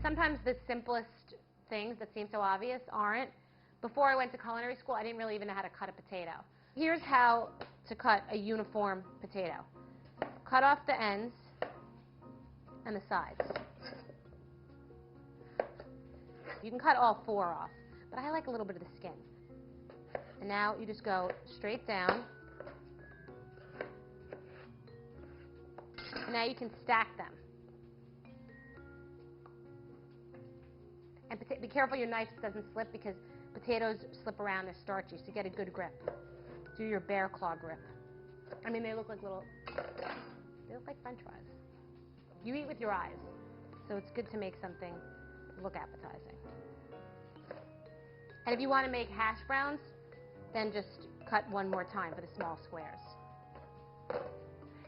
sometimes the simplest things that seem so obvious aren't. Before I went to culinary school, I didn't really even know how to cut a potato. Here's how to cut a uniform potato. Cut off the ends and the sides. You can cut all 4 off, but I like a little bit of the skin. And now you just go straight down. And now you can stack them. And be careful your knife doesn't slip, because potatoes slip around, they're starchy, so get a good grip. Do your bear claw grip. I mean, they look like French fries. You eat with your eyes, so it's good to make something look appetizing. And if you want to make hash browns, then just cut one more time for the small squares.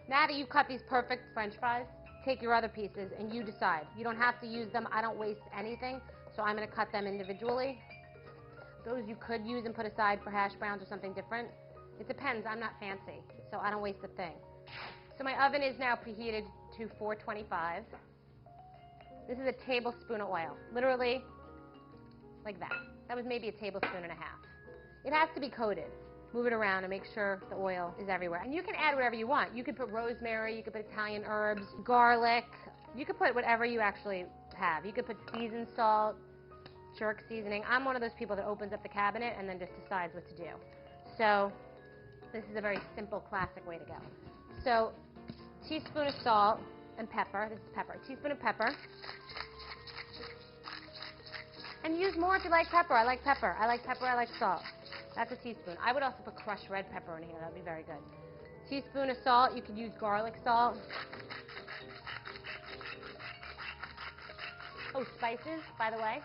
Now that you've cut these perfect French fries, take your other pieces and you decide. You don't have to use them. I don't waste anything, so I'm going to cut them individually. Those you could use and put aside for hash browns or something different. It depends. I'm not fancy, so I don't waste a thing. So my oven is now preheated to 425. This is a tablespoon of oil, literally like that. That was maybe a tablespoon and a half. It has to be coated. Move it around and make sure the oil is everywhere. And you can add whatever you want. You could put rosemary, you could put Italian herbs, garlic. You could put whatever you actually have. You could put seasoned salt, jerk seasoning. I'm one of those people that opens up the cabinet and then just decides what to do. So this is a very simple, classic way to go. So teaspoon of salt and pepper. This is pepper. A teaspoon of pepper. And use more if you like pepper. I like pepper. I like pepper. I like salt. That's a teaspoon. I would also put crushed red pepper in here. That would be very good. Teaspoon of salt. You could use garlic salt. Oh, spices, by the way.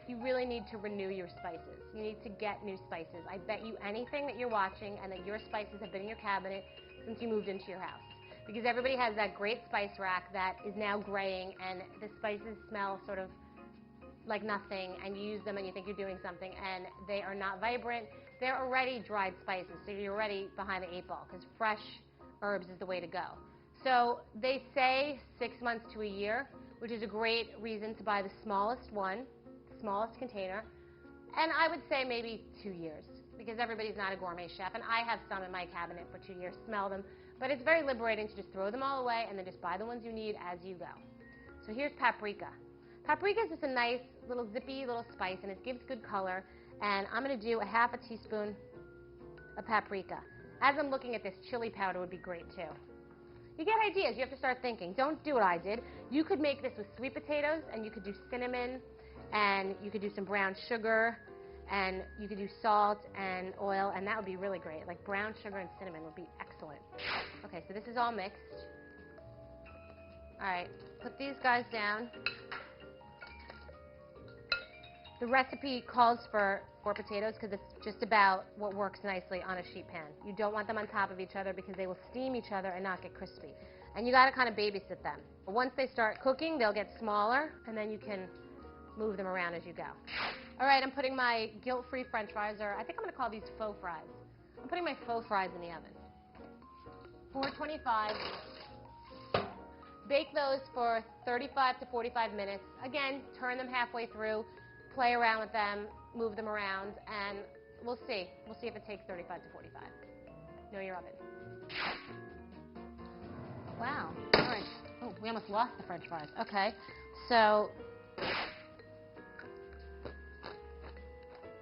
You really need to renew your spices. You need to get new spices. I bet you anything that you're watching and that your spices have been in your cabinet since you moved into your house. Because everybody has that great spice rack that is now graying, and the spices smell sort of like nothing, and you use them and you think you're doing something, and they are not vibrant. They're already dried spices, so you're already behind the 8 ball, because fresh herbs is the way to go. So they say 6 months to a year, which is a great reason to buy the smallest one, smallest container, and I would say maybe 2 years, because everybody's not a gourmet chef, and I have some in my cabinet for 2 years, smell them, but it's very liberating to just throw them all away and then just buy the ones you need as you go. So here's paprika. Paprika is just a nice little zippy little spice, and it gives good color, and I'm going to do a half a teaspoon of paprika. As I'm looking at this, chili powder would be great too. You get ideas. You have to start thinking. Don't do what I did. You could make this with sweet potatoes, and you could do cinnamon, and you could do some brown sugar, and you could do salt and oil, and that would be really great. Like brown sugar and cinnamon would be excellent. Okay, so this is all mixed. All right, put these guys down. The recipe calls for 4 potatoes because it's just about what works nicely on a sheet pan. You don't want them on top of each other because they will steam each other and not get crispy. And you got to kind of babysit them. Once they start cooking, they'll get smaller, and then you can move them around as you go. All right, I'm putting my guilt-free French fries, or I think I'm going to call these faux fries. I'm putting my faux fries in the oven. 425. Bake those for 35 to 45 minutes. Again, turn them halfway through, play around with them, move them around, and we'll see. We'll see if it takes 35 to 45. Know your oven. Wow. All right. Oh, we almost lost the French fries. Okay. So,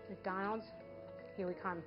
McDonald's, here we come.